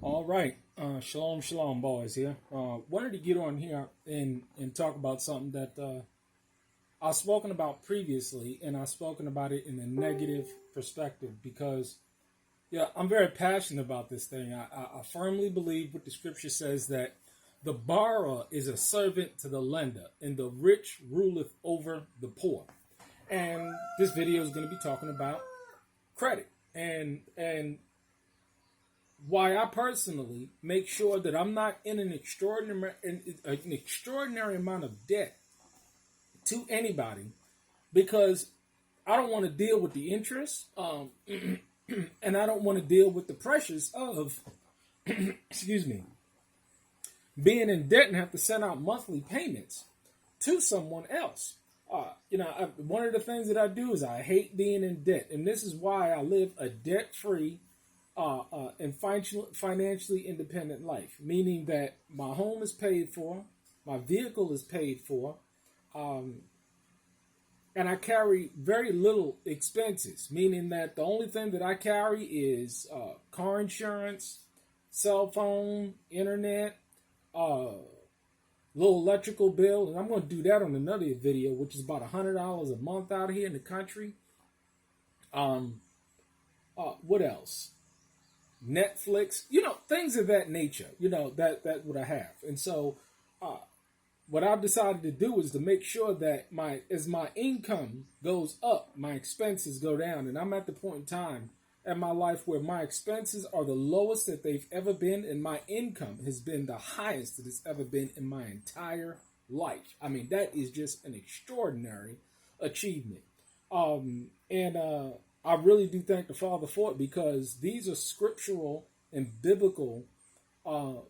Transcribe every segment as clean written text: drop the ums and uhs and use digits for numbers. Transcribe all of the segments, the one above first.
All right. Shalom, shalom, boys here. Wanted to get on here and talk about something that I've spoken about previously, and I've spoken about it in a negative perspective because, yeah, I'm very passionate about this thing. I firmly believe what the scripture says that the borrower is a servant to the lender, and the rich ruleth over the poor. And this video is going to be talking about credit and why I personally make sure that I'm not in an extraordinary amount of debt to anybody because I don't want to deal with the interest, and I don't want to deal with the pressures of, excuse me, being in debt and have to send out monthly payments to someone else. One of the things that I do is I hate being in debt, and this is why I live a debt-free and financially independent life, meaning that my home is paid for, my vehicle is paid for, and I carry very little expenses, meaning that the only thing that I carry is car insurance, cell phone, internet, little electrical bill, and I'm going to do that on another video, which is about $100 a month out here in the country. What else? Netflix, things of that nature, that's what I have. And so what I've decided to do is to make sure that as my income goes up, my expenses go down. And I'm at the point in time in my life where my expenses are the lowest that they've ever been, and my income has been the highest that it's ever been in my entire life. I mean, that is just an extraordinary achievement. I really do thank the Father for it, because these are scriptural and biblical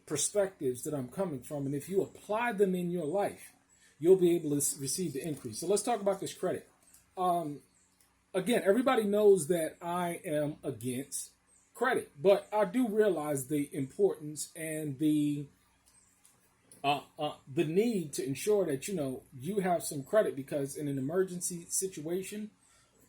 perspectives that I'm coming from. And if you apply them in your life, you'll be able to receive the increase. So let's talk about this credit. Again, everybody knows that I am against credit, but I do realize the importance and the need to ensure that you have some credit, because in an emergency situation,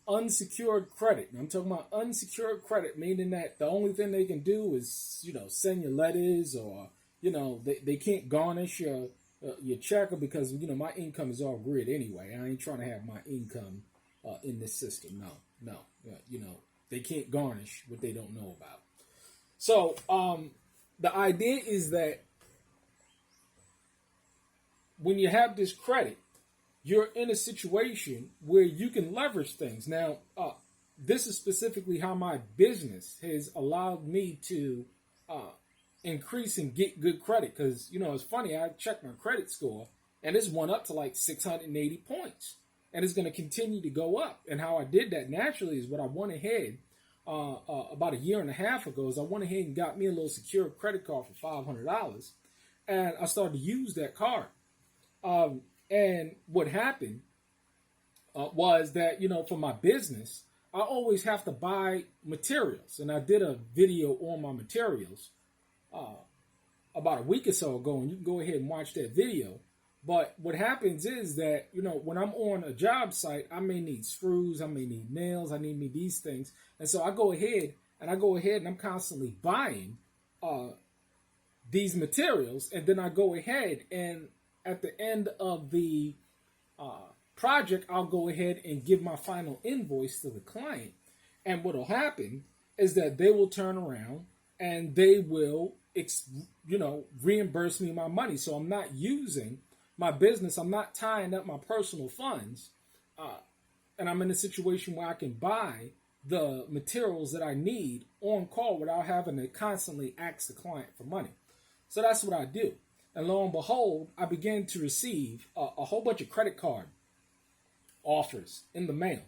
unsecured credit. I'm talking about unsecured credit, meaning that the only thing they can do is, send you letters, or, they can't garnish your checker, because, my income is all grid anyway. I ain't trying to have my income in this system. No. They can't garnish what they don't know about. So the idea is that when you have this credit, you're in a situation where you can leverage things. Now, this is specifically how my business has allowed me to increase and get good credit. Because, it's funny, I checked my credit score, and it's went up to like 680 points. And it's going to continue to go up. And how I did that naturally is what I went ahead about a year and a half ago is I went ahead and got me a little secured credit card for $500. And I started to use that card. And what happened was that, for my business, I always have to buy materials. And I did a video on my materials about a week or so ago, and you can go ahead and watch that video. But what happens is that, when I'm on a job site, I may need screws, I may need nails, I need these things. And so I go ahead and I'm constantly buying these materials. And then I go ahead and at the end of the project, I'll go ahead and give my final invoice to the client. And what will happen is that they will turn around and they will, reimburse me my money. So I'm not using my business. I'm not tying up my personal funds. And I'm in a situation where I can buy the materials that I need on call without having to constantly ask the client for money. So that's what I do. And lo and behold, I began to receive a whole bunch of credit card offers in the mail.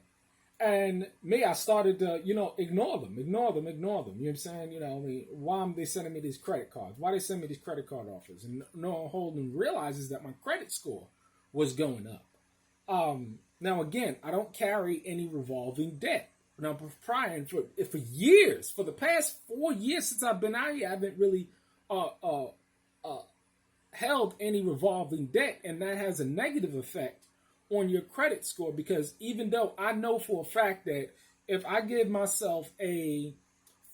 And I started to, ignore them. You know what I'm saying? Why are they sending me these credit cards? Why they send me these credit card offers? And no one realizes that my credit score was going up. Now, again, I don't carry any revolving debt. Now, prior for years, for the past 4 years since I've been out here, I haven't really held any revolving debt, and that has a negative effect on your credit score, because even though I know for a fact that if I give myself a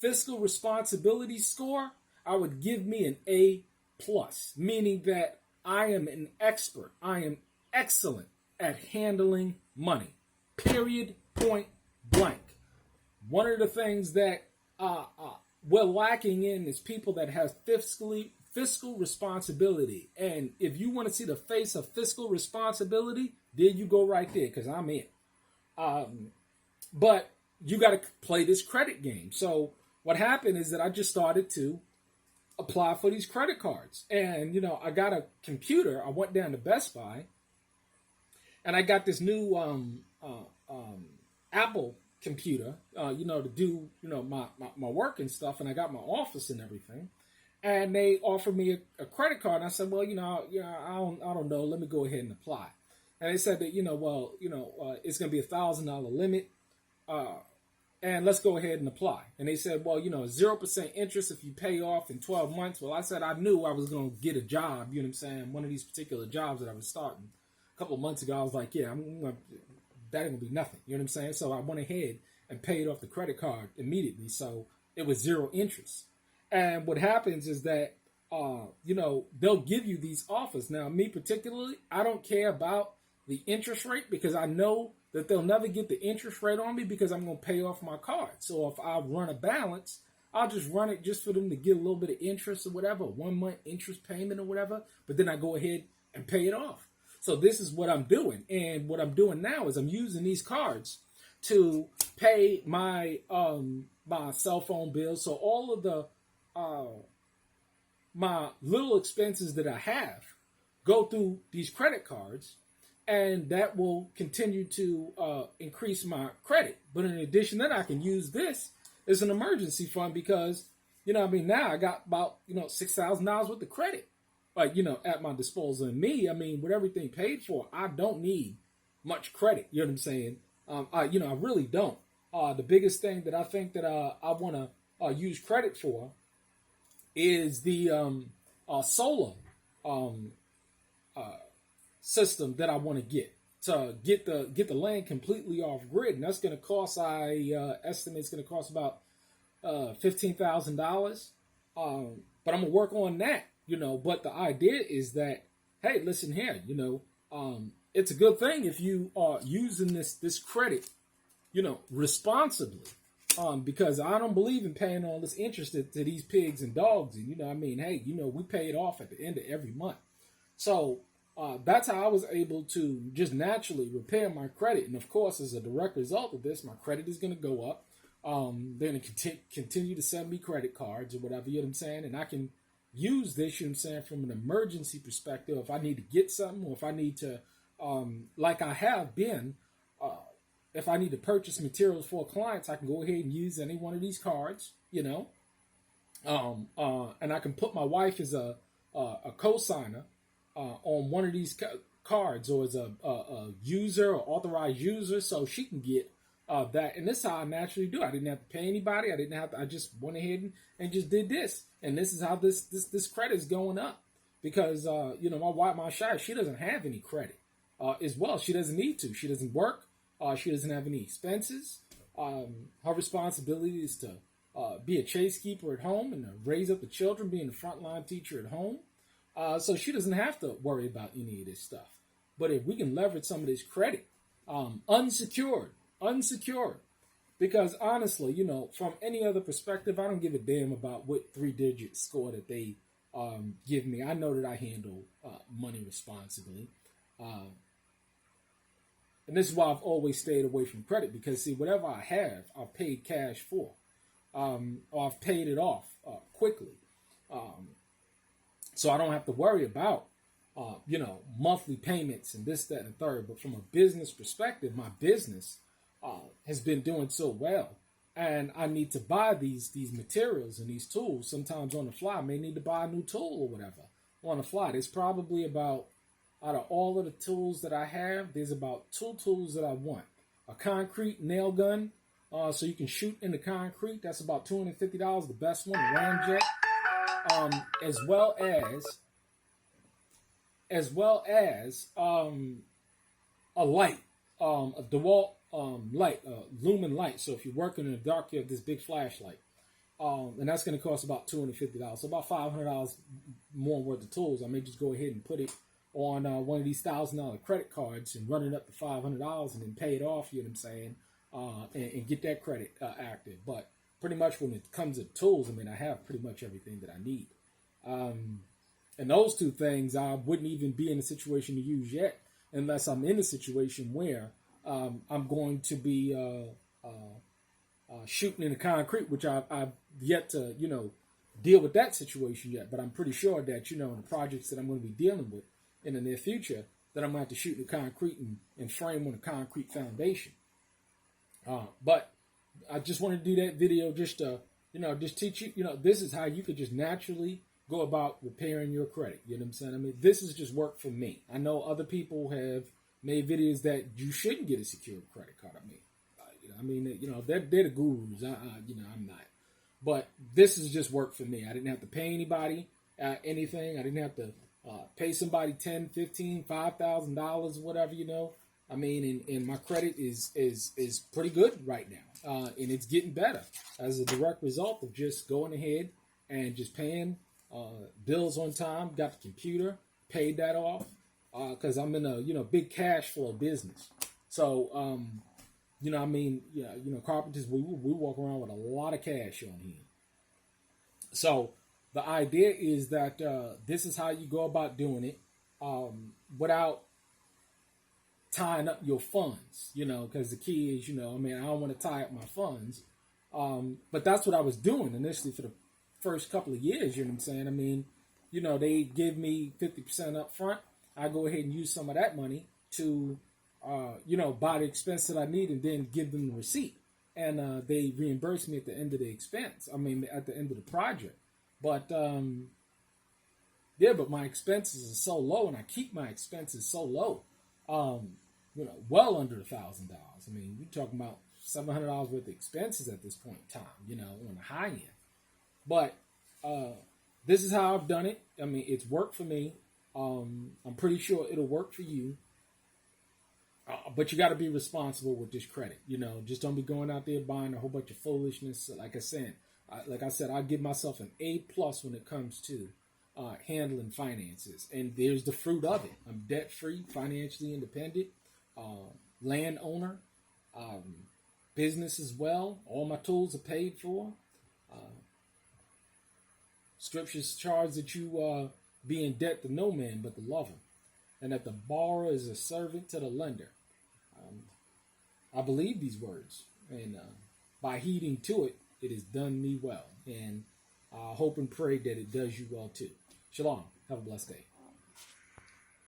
fiscal responsibility score, I would give me an A plus, meaning that I am an expert. I am excellent at handling money. Period. Point blank. One of the things that we're lacking in is people that have fiscal responsibility. And if you want to see the face of fiscal responsibility, there you go right there, because I'm in. But you got to play this credit game. So what happened is that I just started to apply for these credit cards. And, I got a computer. I went down to Best Buy and I got this new Apple computer, to do, my work and stuff. And I got my office and everything. And they offered me a credit card. And I said, well, I don't know. Let me go ahead and apply. And they said that, it's going to be $1,000 limit. And let's go ahead and apply. And they said, well, 0% interest if you pay off in 12 months. Well, I said I knew I was going to get a job, you know what I'm saying? One of these particular jobs that I was starting a couple of months ago. I was like, yeah, that ain't going to be nothing, you know what I'm saying? So I went ahead and paid off the credit card immediately. So it was 0 interest. And what happens is that, they'll give you these offers. Now, me particularly, I don't care about the interest rate because I know that they'll never get the interest rate on me because I'm going to pay off my card. So if I run a balance, I'll just run it just for them to get a little bit of interest or whatever, 1 month interest payment or whatever. But then I go ahead and pay it off. So this is what I'm doing. And what I'm doing now is I'm using these cards to pay my my cell phone bills. So all of the my little expenses that I have go through these credit cards. And that will continue to increase my credit. But in addition to that, I can use this as an emergency fund because, now I got about, $6,000 worth of credit, at my disposal. And me, with everything paid for, I don't need much credit. You know what I'm saying? I really don't. The biggest thing that I think that I want to use credit for is the solar system that I want to get the land completely off grid, and that's going to cost. I estimate it's going to cost about $15,000. But I'm gonna work on that, But the idea is that, hey, listen here, it's a good thing if you are using this credit, responsibly. Because I don't believe in paying all this interest to these pigs and dogs, and hey, we pay it off at the end of every month. So that's how I was able to just naturally repair my credit. And of course, as a direct result of this, my credit is going to go up. They're going to continue to send me credit cards or whatever, you know what I'm saying? And I can use this, you know what I'm saying, from an emergency perspective. If I need to get something or if I need to, like I have been, if I need to purchase materials for clients, I can go ahead and use any one of these cards, and I can put my wife as a co-signer on one of these cards or as a user or authorized user, so she can get that. And this is how I naturally do. I didn't have to pay anybody. I just went ahead and just did this. And this is how this credit is going up because, my wife, my shy, she doesn't have any credit as well. She doesn't need to. She doesn't work. She doesn't have any expenses. Her responsibility is to be a chase keeper at home and to raise up the children, being a frontline teacher at home. So she doesn't have to worry about any of this stuff. But if we can leverage some of this credit, unsecured, because honestly, from any other perspective, I don't give a damn about what 3-digit score that they give me. I know that I handle money responsibly. And this is why I've always stayed away from credit because, see, whatever I have, I've paid cash for. Or I've paid it off quickly. So I don't have to worry about, monthly payments and this, that, and third. But from a business perspective, my business has been doing so well. And I need to buy these materials and these tools. Sometimes on the fly, I may need to buy a new tool or whatever. On the fly, there's probably about, out of all of the tools that I have, there's about 2 tools that I want. A concrete nail gun, so you can shoot in the concrete. That's about $250, the best one, a ramjet. As well as a light, a DeWalt light, a lumen light. So if you're working in the dark, you have this big flashlight. and that's going to cost about $250, so about $500 more worth of tools. I may just go ahead and put it on one of these $1,000 credit cards and run it up to $500 and then pay it off. You know what I'm saying? And get that credit active. But pretty much when it comes to tools, I mean, I have pretty much everything that I need. And those two things I wouldn't even be in a situation to use yet, unless I'm in a situation where I'm going to be shooting in the concrete, which I've yet to, deal with that situation yet. But I'm pretty sure that, in the projects that I'm going to be dealing with in the near future, that I'm going to have to shoot in the concrete and frame on a concrete foundation. But I just want to do that video just to, just teach you, this is how you could just naturally go about repairing your credit. You know what I'm saying? I mean, this is just work for me. I know other people have made videos that you shouldn't get a secured credit card. They're the gurus. I'm not. But this is just work for me. I didn't have to pay anybody anything. I didn't have to pay somebody $10, $15, $5,000, whatever, I mean, and my credit is pretty good right now. And it's getting better as a direct result of just going ahead and just paying bills on time. Got the computer, paid that off, because I'm in a big cash flow business. So carpenters, we walk around with a lot of cash on here. So the idea is that this is how you go about doing it without tying up your funds, because the key is, I don't want to tie up my funds. But that's what I was doing initially for the first couple of years, you know what I'm saying? I mean, they give me 50% up front. I go ahead and use some of that money to buy the expense that I need and then give them the receipt. And they reimburse me at the end of the expense. I mean, at the end of the project. But, but my expenses are so low, and I keep my expenses so low, well under $1,000. I mean, we're talking about $700 worth of expenses at this point in time, on the high end. But this is how I've done it. I mean, it's worked for me. I'm pretty sure it'll work for you. But you got to be responsible with this credit. Just don't be going out there buying a whole bunch of foolishness. Like I said, I give myself an A+ when it comes to handling finances. And there's the fruit of it. I'm debt-free, financially independent, landowner, business as well. All my tools are paid for. Scriptures charge that you be in debt to no man but the lover, and that the borrower is a servant to the lender. I believe these words, and by heeding to it, it has done me well. And I hope and pray that it does you well too. Shalom. Have a blessed day.